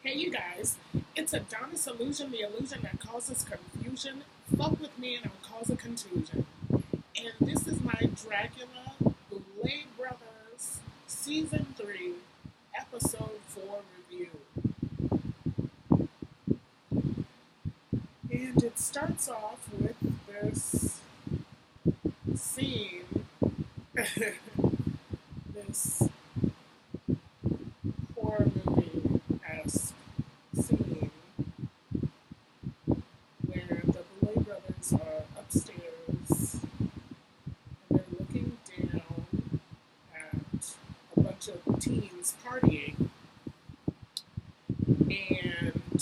Hey, you guys, it's Adonyss illusion, the illusion that causes confusion. Fuck with me and I'll cause a contusion. And this is my Dragula Boulet Brothers Season 3, Episode 4 review. And it starts off with this scene, this horror movie-esque scene where the Boulet brothers are upstairs and they're looking down at a bunch of teens partying, and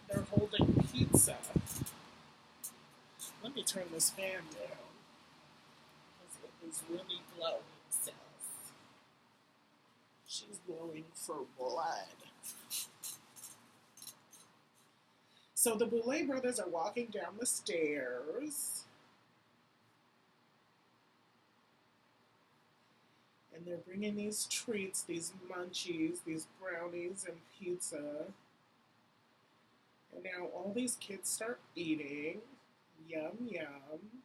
they're holding pizza. Let me turn this fan down because it is really blowing, sis. She's blowing for blood. So the Boulet brothers are walking down the stairs, and they're bringing these treats, these munchies, these brownies and pizza. And now all these kids start eating. Yum, yum.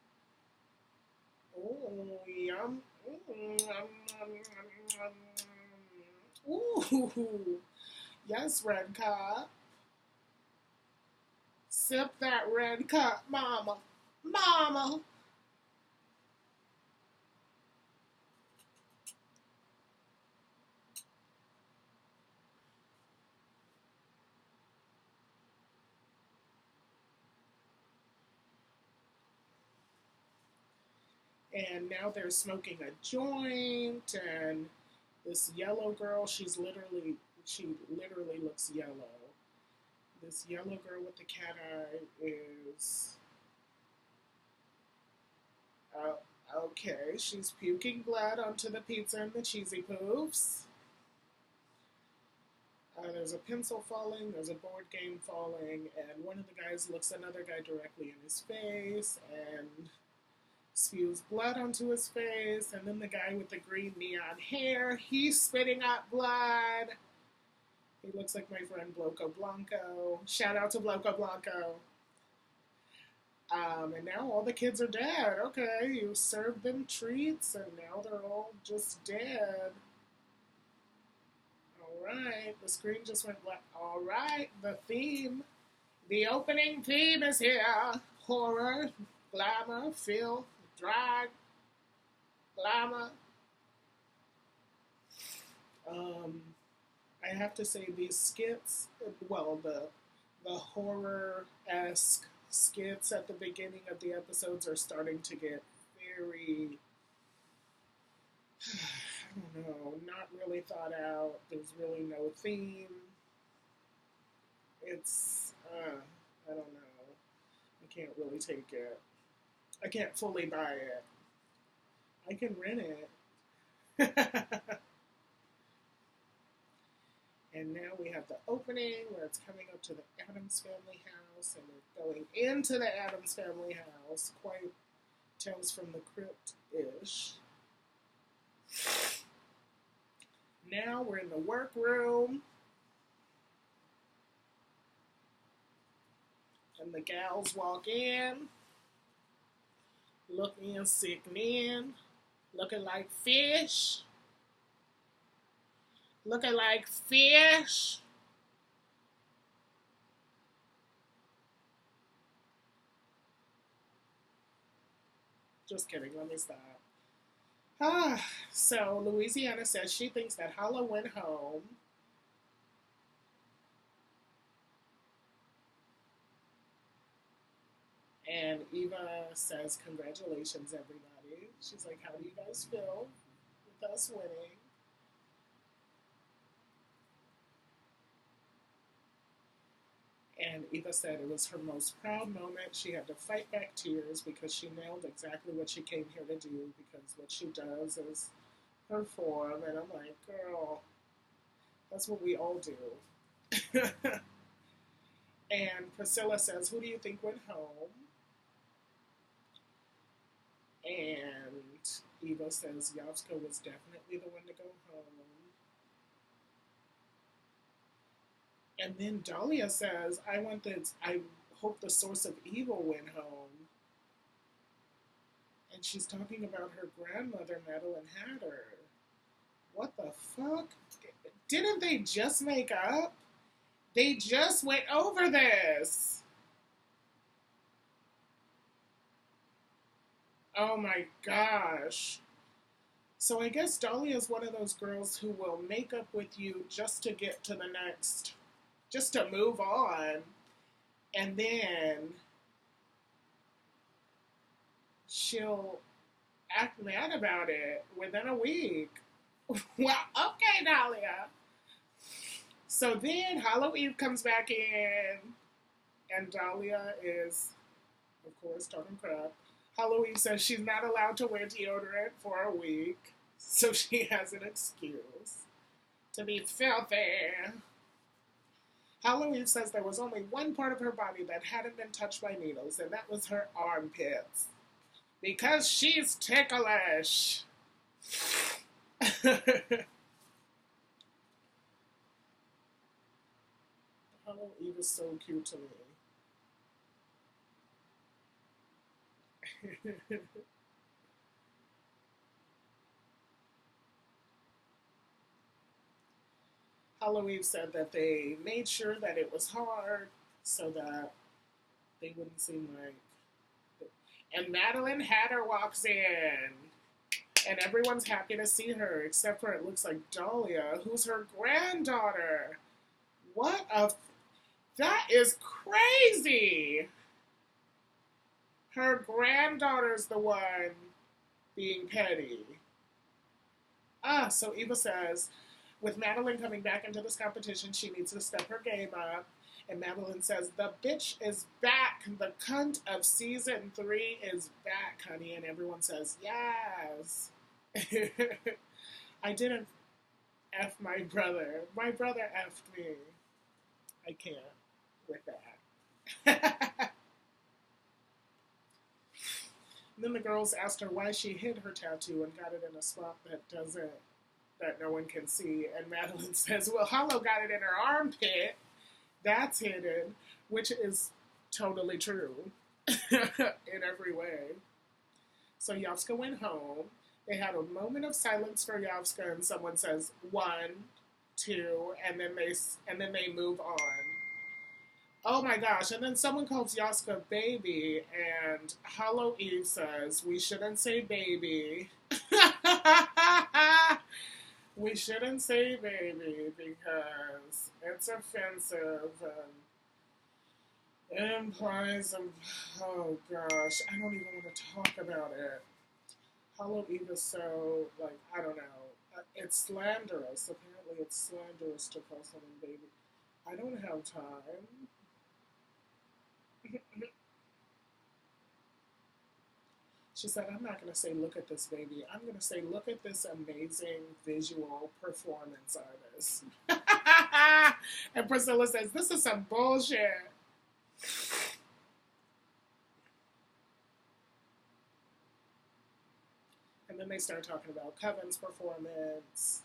Oh, yum. Ooh. Yes, red cup. Sip that red cup, mama. Mama. And now they're smoking a joint, and this yellow girl, she literally looks yellow. This yellow girl with the cat eye is okay. She's puking blood onto the pizza and the cheesy poofs. There's a pencil falling, there's a board game falling, and one of the guys looks another guy directly in his face and spews blood onto his face, and then the guy with the green neon hair, he's spitting out blood. He looks like my friend Bloco Blanco. Shout out to Bloco Blanco. And now all the kids are dead. Okay, you served them treats, and now they're all just dead. Alright, the screen just went black. Alright, the opening theme is here. Horror, glamour, filth, drag, glamour. I have to say these skits, well, the horror-esque skits at the beginning of the episodes are starting to get very, I don't know, not really thought out. There's really no theme. It's, I don't know. I can't really take it. I can't fully buy it. I can rent it. And now we have the opening where it's coming up to the Addams family house, and we're going into the Addams family house. Quite Tales from the Crypt-ish. Now we're in the workroom, and the gals walk in, looking sickening, looking like fish. Looking like fish. Just kidding, let me stop. So Louisiana says she thinks that Hala went home. And Eva says, congratulations, everybody. She's like, how do you guys feel with us winning? And Eva said it was her most proud moment. She had to fight back tears because she nailed exactly what she came here to do, because what she does is perform. And I'm like, girl, that's what we all do. And Priscilla says, who do you think went home? And Eva says Yovska was definitely the one to go home. And then Dahlia says, I hope the source of evil went home. And she's talking about her grandmother, Madeline Hatter. What the fuck? Didn't they just make up? They just went over this. Oh my gosh. So I guess Dahlia is one of those girls who will make up with you just to get to the next, just to move on. And then she'll act mad about it within a week. Well, okay, Dahlia. So then Hollow Eve comes back in, and Dahlia is, of course, talking crap. Hollow Eve says she's not allowed to wear deodorant for a week, so she has an excuse to be filthy. Hollow Eve says there was only one part of her body that hadn't been touched by needles, and that was her armpits. Because she's ticklish. Hollow Eve is so cute to me. Hollow Eve said that they made sure that it was hard so that they wouldn't seem like... And Madeline Hatter walks in. And everyone's happy to see her, except for it looks like Dahlia, who's her granddaughter. What a... That is crazy! Her granddaughter's the one being petty. So Eva says, with Madeline coming back into this competition, she needs to step her game up. And Madeline says, the bitch is back. The cunt of season 3 is back, honey. And everyone says, yes. I didn't F my brother. My brother F'd me. I can't with that. Then the girls asked her why she hid her tattoo and got it in a spot that no one can see. And Madeline says, well, Hollow got it in her armpit. That's hidden, which is totally true in every way. So Yovska went home. They had a moment of silence for Yovska, and someone says 1, 2, and then they move on. Oh my gosh! And then someone calls Yovska baby, and Hollow Eve says we shouldn't say baby. We shouldn't say baby because it's offensive and it implies oh gosh, I don't even want to talk about it. Hollow Eve is so, like, I don't know. It's slanderous. Apparently it's slanderous to call someone baby. I don't have time. She said, I'm not going to say, look at this baby. I'm going to say, look at this amazing visual performance artist. And Priscilla says, this is some bullshit. And then they start talking about Kevin's performance.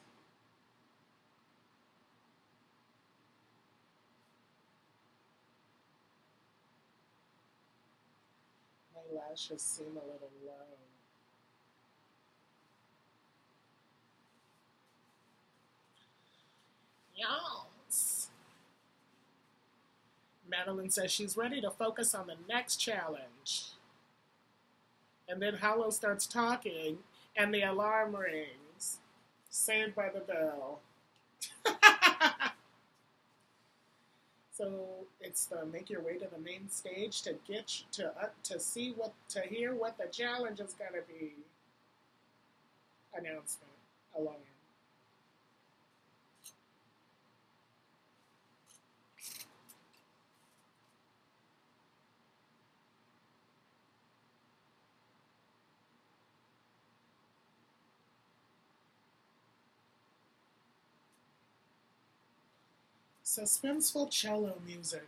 My lashes seem a little low. Yes. Madeline says she's ready to focus on the next challenge. And then Hollow starts talking, and the alarm rings. Saved by the Bell. So it's the make your way to the main stage to get to hear what the challenge is gonna be. Announcement. Alarm. Suspenseful cello music.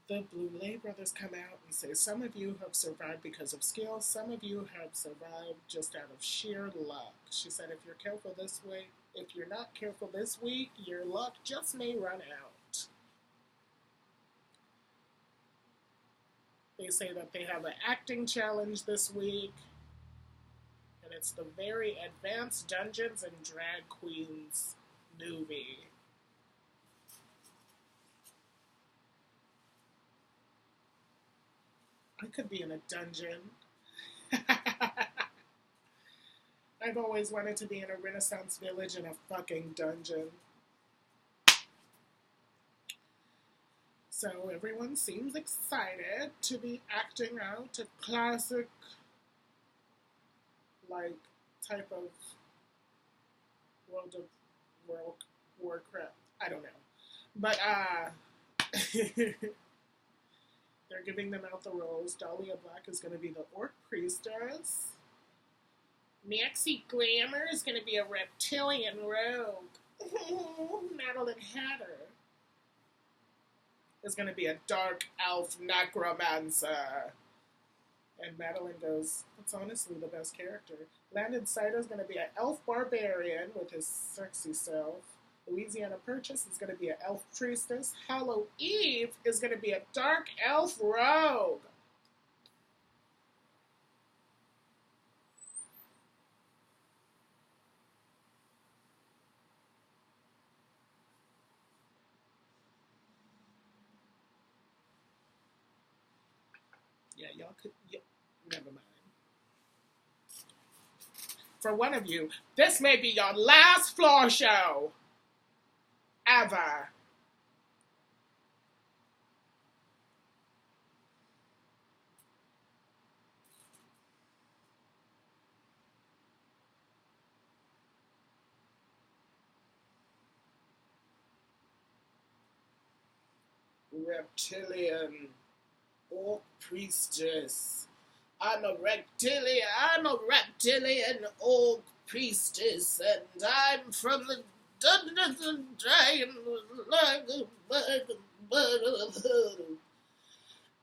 The boulet brothers come out and say, some of you have survived because of skill, some of you have survived just out of sheer luck. She said, if you're careful this way, if you're not careful this week, your luck just may run out. They say that they have an acting challenge this week, and it's the very advanced Dungeons and Drag Queens movie. I could be in a dungeon. I've always wanted to be in a Renaissance village in a fucking dungeon. So everyone seems excited to be acting out a classic, like, type of World Warcraft. I don't know. But, they're giving them out the roles. Dahlia Black is going to be the Orc Priestess. Maxie Glamour is going to be a reptilian rogue. Madeline Hatter is going to be a dark elf necromancer. And Madeline goes, that's honestly the best character. Landon Sider is going to be an elf barbarian with his sexy self. Louisiana Purchase is going to be an elf priestess. Hollow Eve is going to be a dark elf rogue. Yeah, y'all could... Yeah, never mind. For one of you, this may be your last floor show. Ever. Reptilian orc priestess. I'm a reptilian orc priestess, and I'm from the Dungeons and Dragons,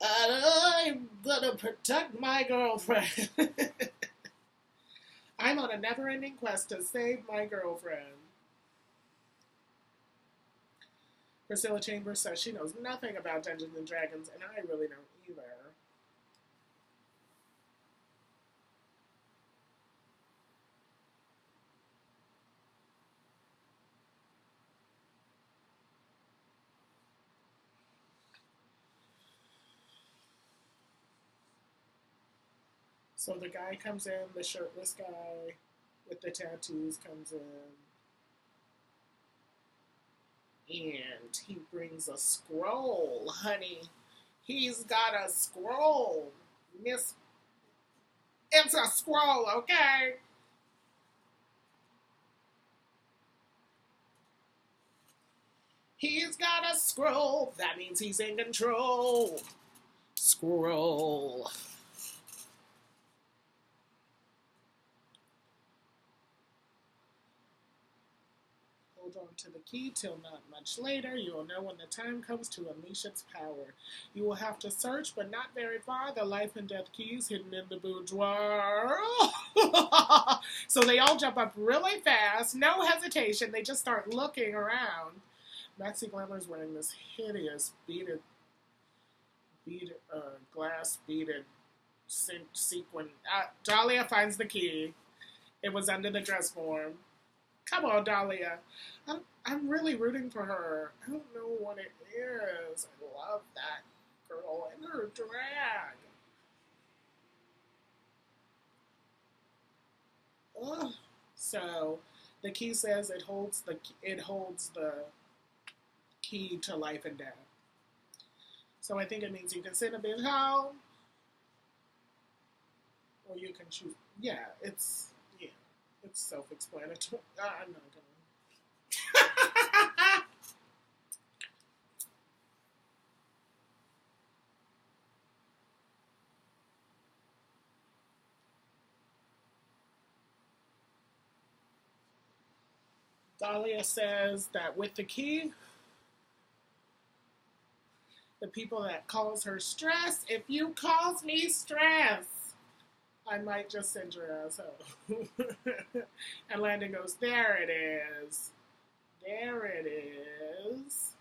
and I'm gonna protect my girlfriend. I'm on a never-ending quest to save my girlfriend. Priscilla Chambers says she knows nothing about Dungeons and Dragons, and I really don't either. So the guy comes in, the shirtless guy with the tattoos comes in, and he brings a scroll, honey. He's got a scroll. Miss, it's a scroll, okay? He's got a scroll. That means he's in control. Scroll. Hold on to the key till not much later. You will know when the time comes to unleash its power. You will have to search, but not very far. The life and death keys hidden in the boudoir. So they all jump up really fast, no hesitation. They just start looking around. Maxie Glamour's wearing this hideous glass beaded sequin. Dahlia finds the key. It was under the dress form. Come on, Dahlia. I'm really rooting for her. I don't know what it is. I love that girl and her drag. Ugh. So the key says it holds the key to life and death. So I think it means you can sit a bit home, or you can choose. Yeah, it's self-explanatory. I'm not gonna. Dahlia says that with the key, The people that calls her stress, if you calls me stress, I might just send your ass home. And Landon goes, there it is. There it is.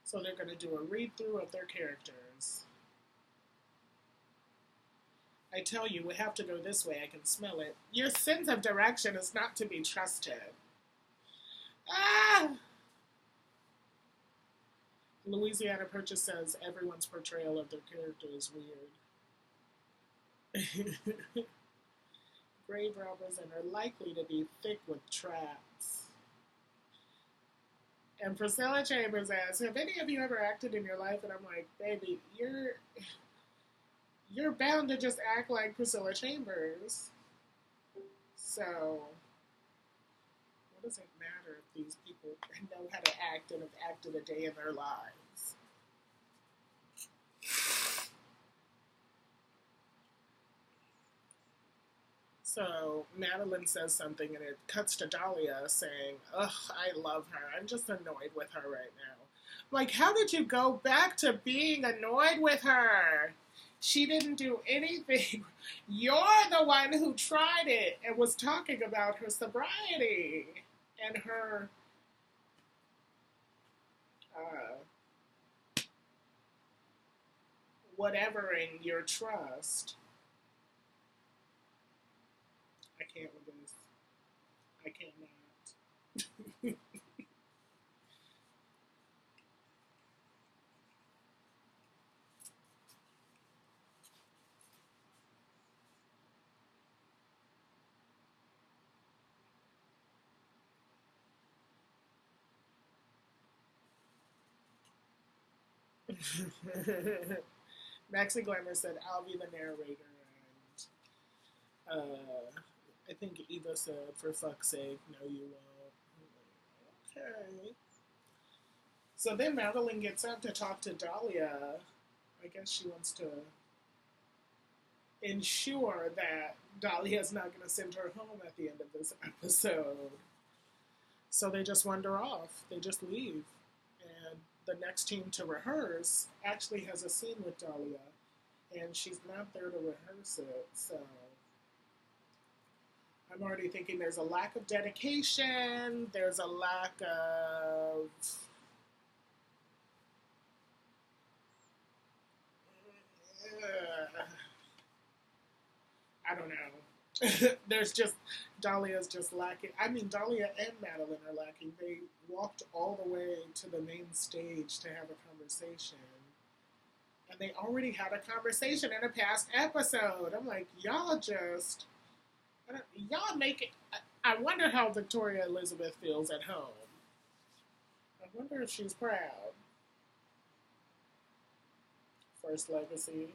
So they're going to do a read-through of their characters. I tell you, we have to go this way. I can smell it. Your sense of direction is not to be trusted. Ah! Louisiana Purchase says everyone's portrayal of their character is weird. Grave robbers and are likely to be thick with traps. And Priscilla Chambers asks, have any of you ever acted in your life? And I'm like, baby, you're bound to just act like Priscilla Chambers. So, what does it matter if these people know how to act and have acted a day in their lives? So, Madeline says something and it cuts to Dahlia saying, ugh, I love her. I'm just annoyed with her right now. Like, how did you go back to being annoyed with her? She didn't do anything. You're the one who tried it and was talking about her sobriety and her whatevering your trust. I can't with this. I cannot. Maxie Glamour said, I'll be the narrator. And I think Eva said, for fuck's sake, no you won't. Okay. So then Madeline gets up to talk to Dahlia. I guess she wants to ensure that Dahlia's not going to send her home at the end of this episode. So they just wander off. They just leave. And the next team to rehearse actually has a scene with Dahlia. And she's not there to rehearse it. So I'm already thinking there's a lack of dedication. There's a lack of... I don't know. There's just, Dahlia's just lacking. I mean, Dahlia and Madeline are lacking. They walked all the way to the main stage to have a conversation. And they already had a conversation in a past episode. I'm like, y'all just, y'all make it. I wonder how Victoria Elizabeth feels at home. I wonder if she's proud. First legacy.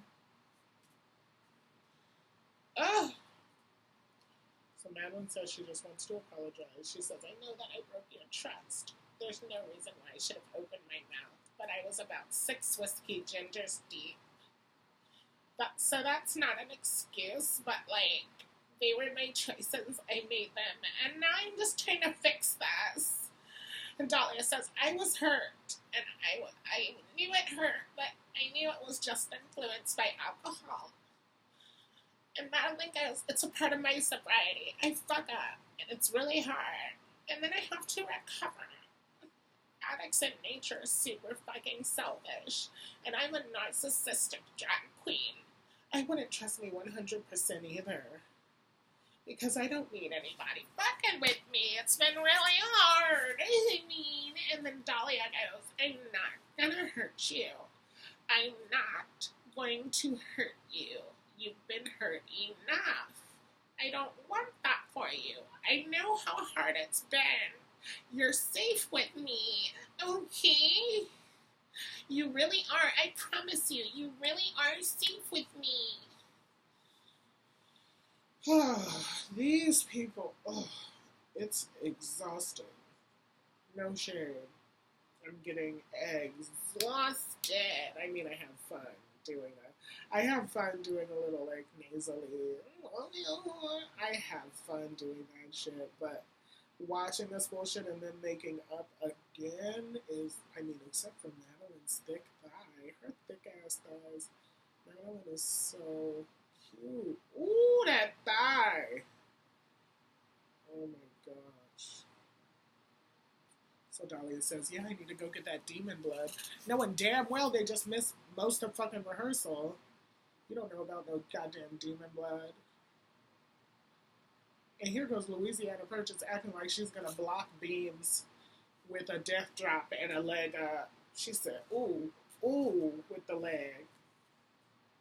Ugh. So Madeline says she just wants to apologize. She says, I know that I broke your trust. There's no reason why I should have opened my mouth, but I was about 6 whiskey gingers deep. So that's not an excuse, but like, they were my choices. I made them, and now I'm just trying to fix this. And Dahlia says, I was hurt, and I knew it hurt, but I knew it was just influenced by alcohol. And Madeline goes, it's a part of my sobriety. I fuck up, and it's really hard, and then I have to recover. Addicts in nature are super fucking selfish, and I'm a narcissistic drag queen. I wouldn't trust me 100% either. Because I don't need anybody fucking with me. It's been really hard. I mean, and then Dahlia goes, I'm not gonna hurt you. I'm not going to hurt you. You've been hurt enough. I don't want that for you. I know how hard it's been. You're safe with me, okay? You really are. I promise you, you really are safe with me. These people, it's exhausting. No shame. I'm getting exhausted. I mean, I have fun doing that. I have fun doing a little like nasally. I have fun doing that shit, but watching this bullshit and then making up again is, I mean, except for Madeline's thick thigh, her thick ass thighs. Madeline is so cute. Ooh, that thigh. Oh my gosh. So Dahlia says, yeah, I need to go get that demon blood. Knowing damn well they just missed most of fucking rehearsal. You don't know about no goddamn demon blood. And here goes Louisiana Purchase acting like she's gonna block beams with a death drop and a leg up. She said, ooh, ooh, with the leg.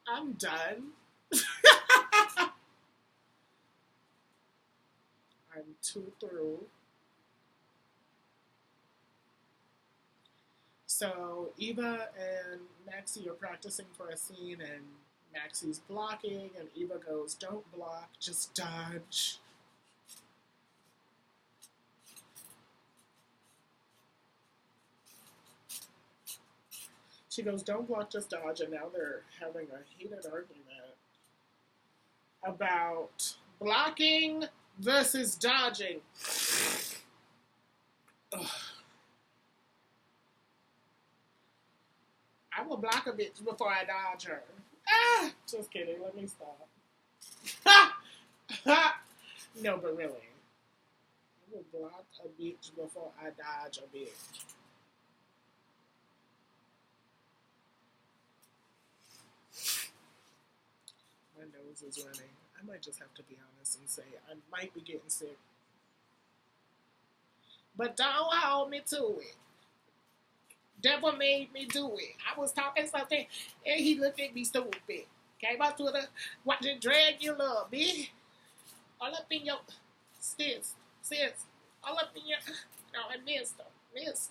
I'm done. I'm too through. So Eva and Maxie are practicing for a scene, and Maxie's blocking, and Eva goes, don't block, just dodge. She goes, don't block, just dodge, and now they're having a heated argument about blocking versus dodging. Ugh. I will block a bitch before I dodge her. Ah! Just kidding, let me stop. No, but really. I will block a bitch before I dodge a bitch. My nose is running. I might just have to be honest and say I might be getting sick. But don't hold me to it. Devil made me do it. I was talking something and he looked at me stupid. Came up to the watching Dragula, bitch. All up in your sis. All up in your no, I missed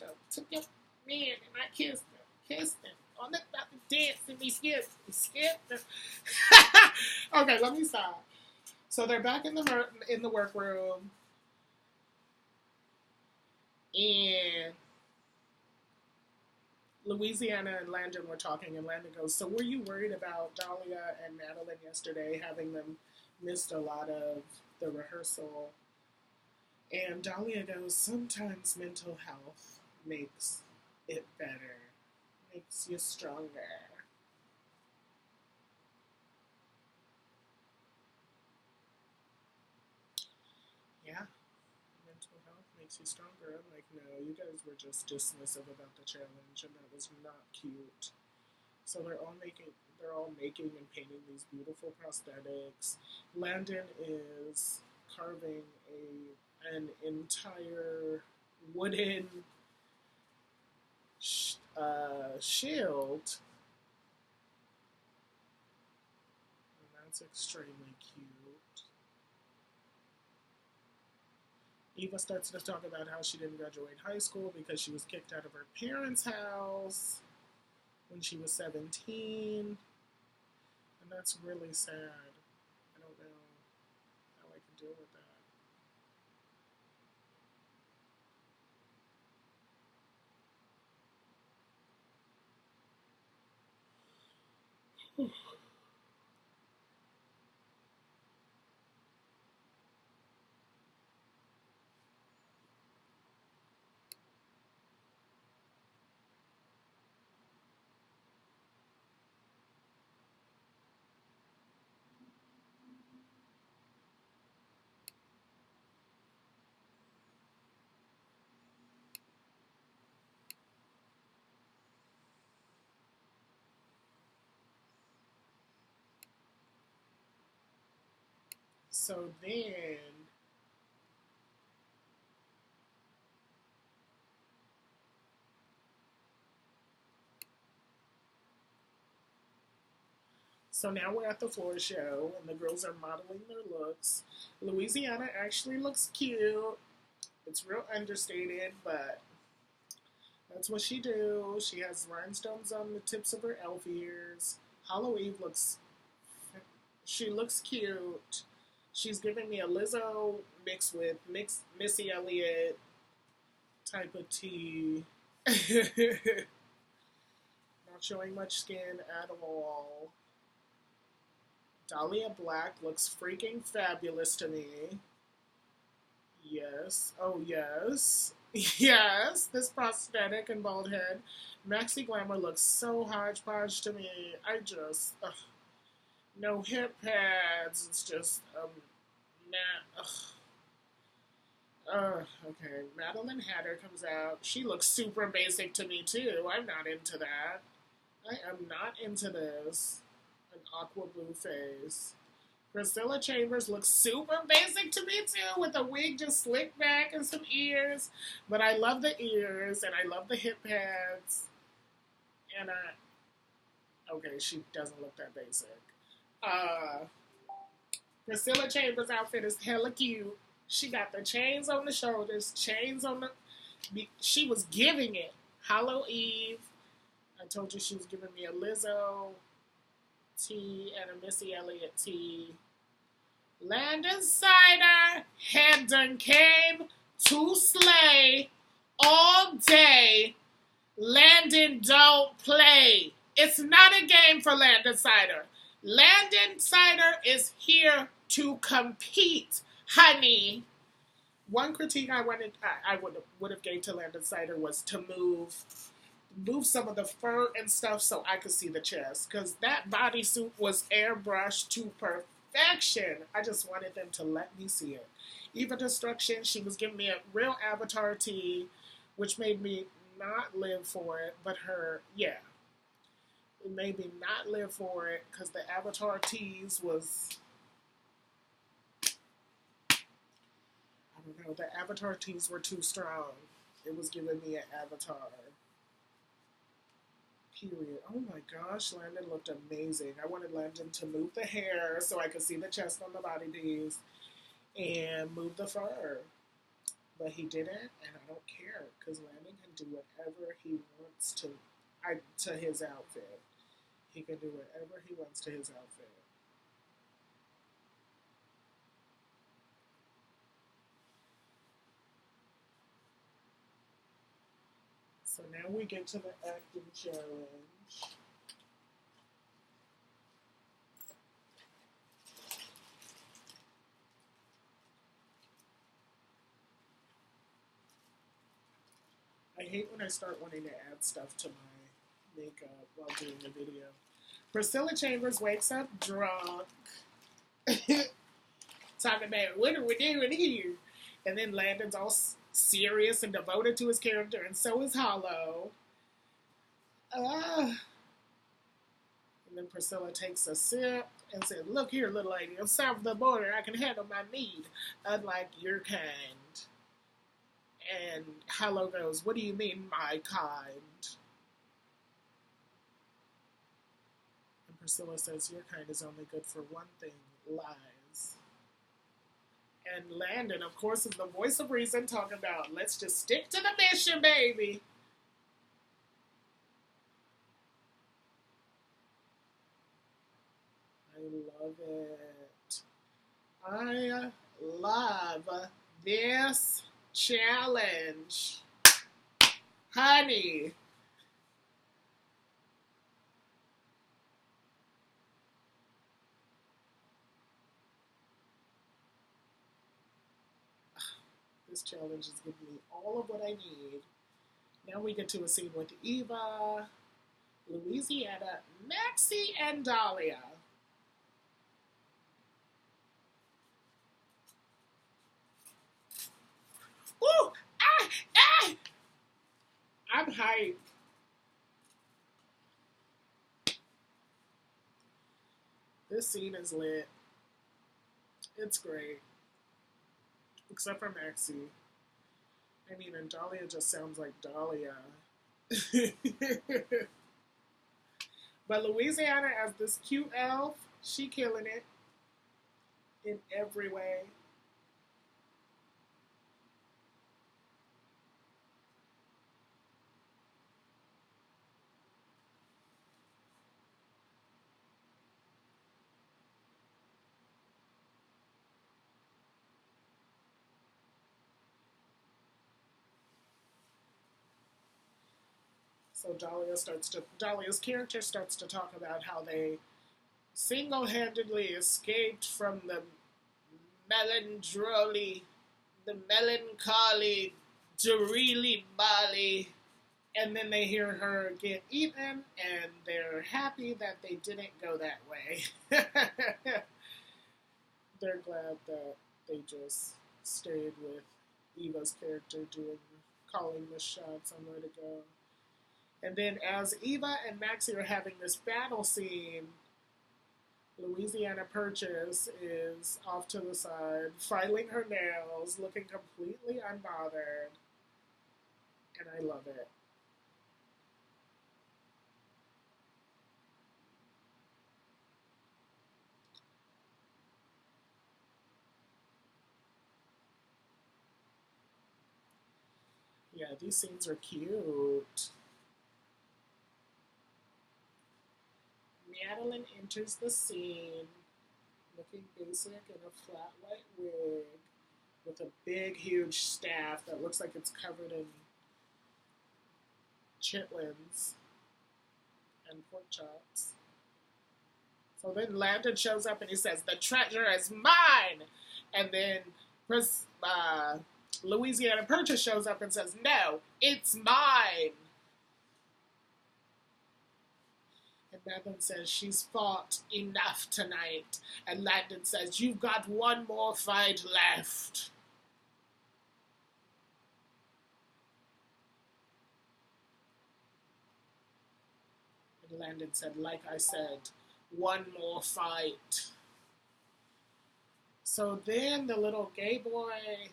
him. Took your man and I kissed him. I'm not about to dance and be skipped. Okay, let me stop. So they're back in the workroom, and Louisiana and Landon were talking, and Landon goes, so were you worried about Dahlia and Madeline yesterday, having them missed a lot of the rehearsal? And Dahlia goes, sometimes mental health makes it better, makes you stronger. Yeah, mental health makes you stronger. I'm like, no, you guys were just dismissive about the challenge, and that was not cute. So they're all making and painting these beautiful prosthetics. Landon is carving an entire wooden shield, and that's extremely cute. Eva starts to talk about how she didn't graduate high school because she was kicked out of her parents' house when she was 17. And that's really sad. I don't know how I can deal with that. So then, so now we're at the floor show, and the girls are modeling their looks. Louisiana actually looks cute. It's real understated, but that's what she do. She has rhinestones on the tips of her elf ears. Hollow Eve she looks cute. She's giving me a Lizzo mixed with Missy Elliott type of tea. Not showing much skin at all. Dahlia Black looks freaking fabulous to me. Yes. Oh, yes. Yes. This prosthetic and bald head. Maxi Glamour looks so hodgepodge to me. I just. No hip pads. It's just. Nah. Okay. Madeline Hatter comes out. She looks super basic to me, too. I'm not into that. I am not into this. An aqua blue face. Priscilla Chambers looks super basic to me too, with a wig just slicked back and some ears. But I love the ears and I love the hip pads. And okay, she doesn't look that basic. Priscilla Chambers' outfit is hella cute. She got the chains on the shoulders, chains on the. She was giving it. Hollow Eve. I told you she was giving me a Lizzo tea and a Missy Elliott tea. Landon Cider had done came to slay all day. Landon don't play. It's not a game for Landon Cider. Landon Cider is here to compete, honey. One critique I would have gave to Landon Cider was to move some of the fur and stuff so I could see the chest, because that bodysuit was airbrushed to perfection. I just wanted them to let me see it. Eva Destruction, she was giving me a real Avatar tea, which made me not live for it, but it made me not live for it, because the Avatar teas was, I don't know, the Avatar teas were too strong. It was giving me an Avatar. Period. Oh my gosh, Landon looked amazing. I wanted Landon to move the hair so I could see the chest on the body piece and move the fur. But he didn't, and I don't care, because Landon can do whatever he wants to his outfit. He can do whatever he wants to his outfit. So now we get to the acting challenge. I hate when I start wanting to add stuff to my makeup while doing the video. Priscilla Chambers wakes up drunk. Talking about, what are we doing here? And then Landon's all serious and devoted to his character, and so is Hollow. And then Priscilla takes a sip and said, look here, little lady, I'm south of the border. I can handle my need, unlike your kind. And Hollow goes, what do you mean, my kind? And Priscilla says, your kind is only good for one thing, lies. And Landon, of course, is the voice of reason, talking about, let's just stick to the mission, baby. I love it. I love this challenge. Honey. This challenge is giving me all of what I need. Now we get to a scene with Eva, Louisiana, Maxie, and Dahlia. Woo! I'm hyped. This scene is lit. It's great. Except for Maxie. I mean, and Dahlia just sounds like Dahlia. But Louisiana, as this cute elf, she killing it in every way. So Dahlia's character starts to talk about how they single-handedly escaped from the melancholy Darili Bali, and then they hear her get eaten, and they're happy that they didn't go that way. They're glad that they just stayed with Eva's character calling the shots on where to go. And then as Eva and Maxie are having this battle scene, Louisiana Purchase is off to the side, filing her nails, looking completely unbothered. And I love it. Yeah, these scenes are cute. Madeline enters the scene looking basic in a flat white wig with a big, huge staff that looks like it's covered in chitlins and pork chops. So then Landon shows up and he says, "The treasure is mine!" And then Louisiana Purchase shows up and says, "No, it's mine!" And Madeline says, "She's fought enough tonight." And Landon says, "You've got one more fight left." And Landon said, "Like I said, one more fight." So then the little gay boy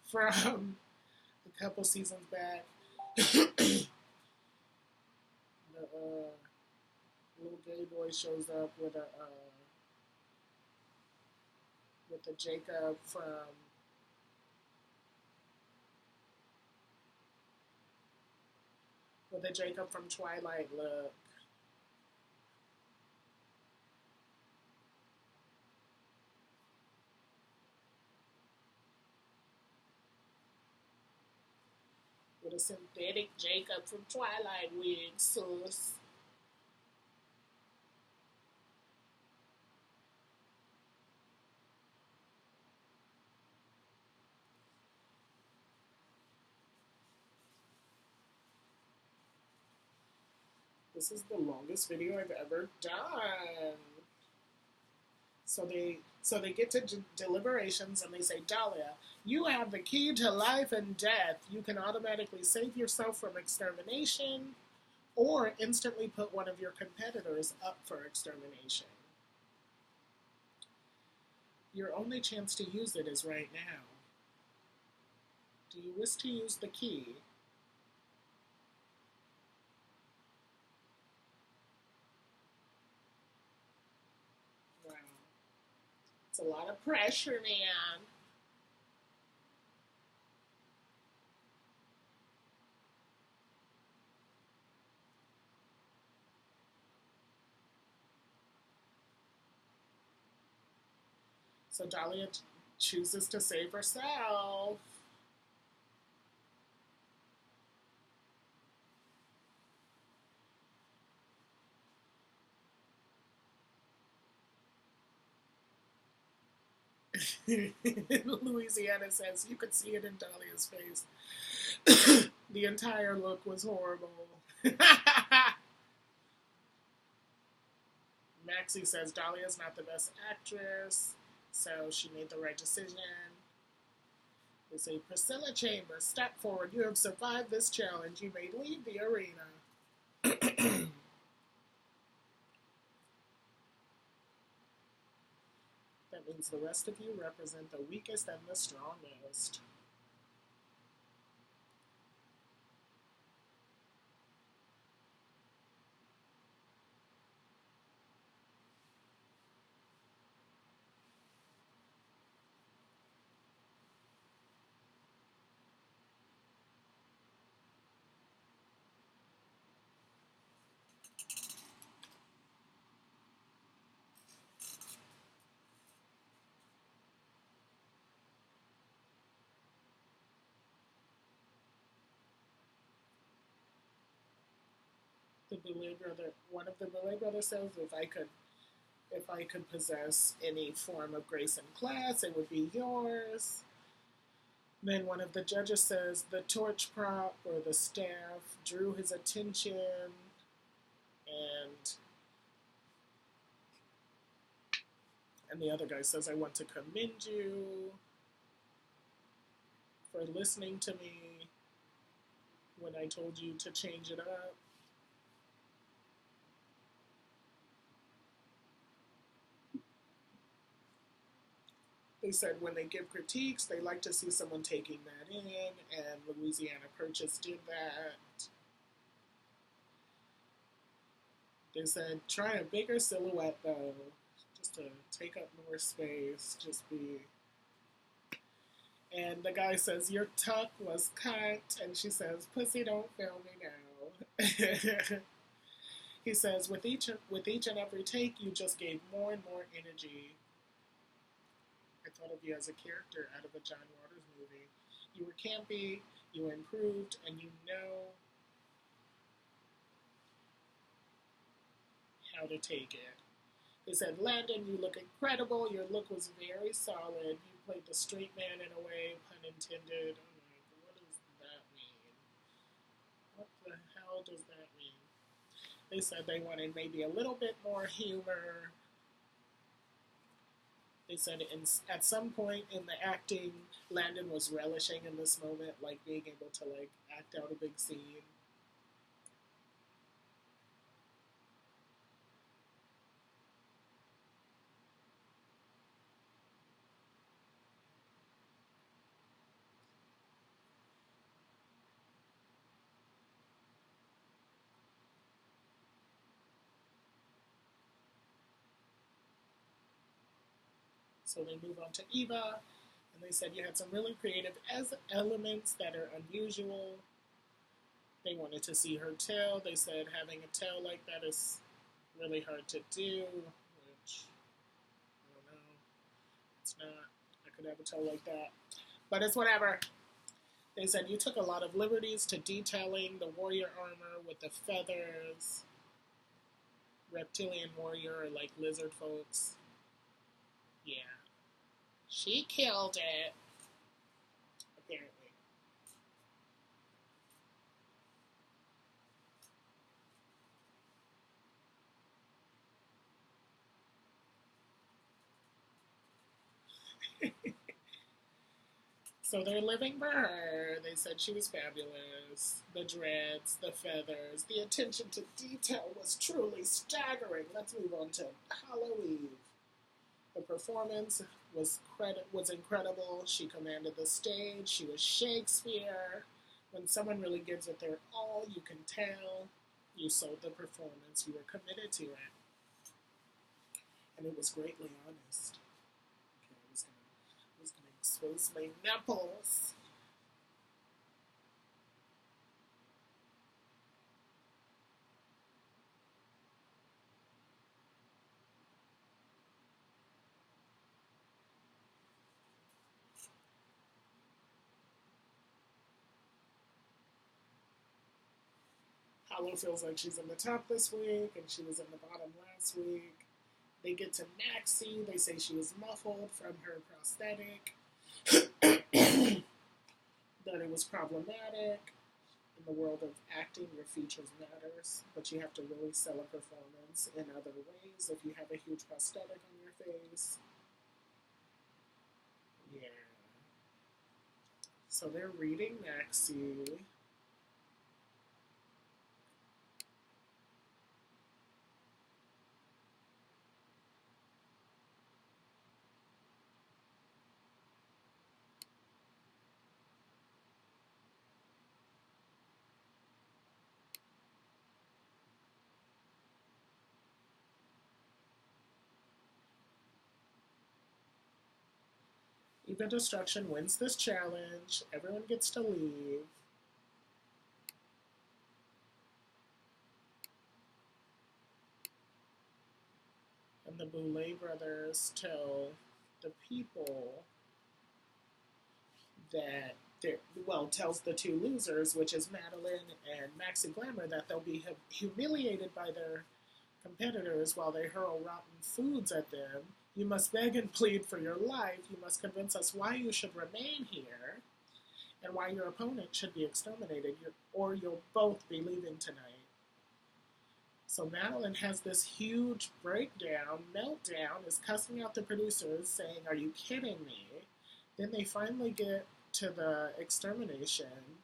from a couple seasons back, the little gay boy shows up with a Jacob from Twilight look. With a synthetic Jacob from Twilight wig, sus. This is the longest video I've ever done. So they get to deliberations and they say, "Dahlia, you have the key to life and death. You can automatically save yourself from extermination or instantly put one of your competitors up for extermination. Your only chance to use it is right now. Do you wish to use the key?" Wow. It's a lot of pressure, man. So Dahlia chooses to save herself. Louisiana says, "You could see it in Dahlia's face." The entire look was horrible. Maxie says Dahlia's not the best actress, so she made the right decision. They say, "Priscilla Chambers, step forward. You have survived this challenge. You may leave the arena." That means the rest of you represent the weakest and the strongest. The Boulet brother, one of the Boulet brothers says, if I could possess any form of grace and class, it would be yours. Then one of the judges says the torch prop or the staff drew his attention, and the other guy says, I want to commend you for listening to me when I told you to change it up. They said when they give critiques, they like to see someone taking that in, and Louisiana Purchase did that. They said, try a bigger silhouette, though, just to take up more space, just be... And the guy says, your tuck was cut, and she says, pussy, don't fail me now. He says, with each and every take, you just gave more and more energy. I thought of you as a character out of a John Waters movie. You were campy, you were improved, and you know how to take it. They said, Landon, you look incredible. Your look was very solid. You played the straight man in a way, pun intended. I'm like, what does that mean? What the hell does that mean? They said they wanted maybe a little bit more humor. They said at some point in the acting, Landon was relishing in this moment, like being able to like act out a big scene. So they move on to Eva, and they said you had some really creative elements that are unusual. They wanted to see her tail. They said having a tail like that is really hard to do, which, I don't know, it's not. I could have a tail like that. But it's whatever. They said you took a lot of liberties to detailing the warrior armor with the feathers. Reptilian warrior or like lizard folks. Yeah. She killed it. Apparently. So they're living for her. They said she was fabulous. The dreads, the feathers, the attention to detail was truly staggering. Let's move on to Halloween. The performance was incredible. She commanded the stage. She was Shakespeare. When someone really gives it their all, you can tell. You sold the performance. You were committed to it. And it was greatly honest. Okay, I was gonna expose my nipples. Hollow feels like she's in the top this week, and she was in the bottom last week. They get to Maxie. They say she was muffled from her prosthetic. That it was problematic. In the world of acting, your features matters, but you have to really sell a performance in other ways if you have a huge prosthetic on your face. Yeah. So they're reading Maxie. Eva Destruction wins this challenge. Everyone gets to leave. And the Boulet brothers tell the people that well, tells the two losers, which is Madeline and Maxi Glamour, that they'll be humiliated by their competitors while they hurl rotten foods at them. You must beg and plead for your life. You must convince us why you should remain here and why your opponent should be exterminated, or you'll both be leaving tonight. So Madeline has this huge breakdown, meltdown, is cussing out the producers, saying, "Are you kidding me?" Then they finally get to the extermination.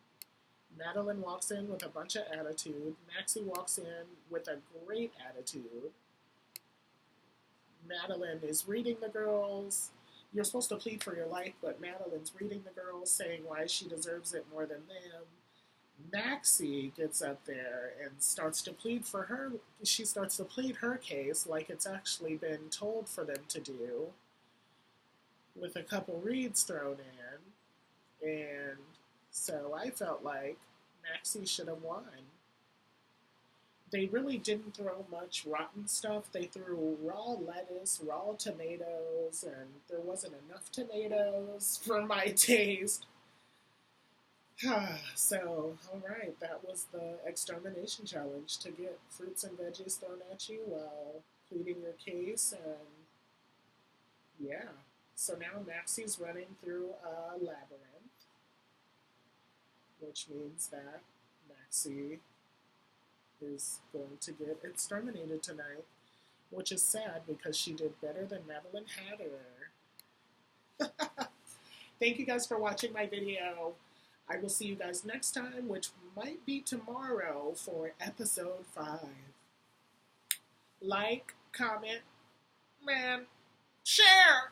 Madeline walks in with a bunch of attitude. Maxie walks in with a great attitude. Madeline is reading the girls. You're supposed to plead for your life, but Madeline's reading the girls, saying why she deserves it more than them. Maxie gets up there and starts to plead for her. She starts to plead her case like it's actually been told for them to do, with a couple reads thrown in. And so I felt like Maxie should have won. They really didn't throw much rotten stuff. They threw raw lettuce, raw tomatoes, and there wasn't enough tomatoes for my taste. So, alright, that was the extermination challenge, to get fruits and veggies thrown at you while pleading your case, and yeah. So now Maxie's running through a labyrinth, which means that Maxie is going to get exterminated tonight, which is sad because she did better than Madeline Hatter. Thank you guys for watching my video. I will see you guys next time, which might be tomorrow, for episode 5. Like, comment, man, share!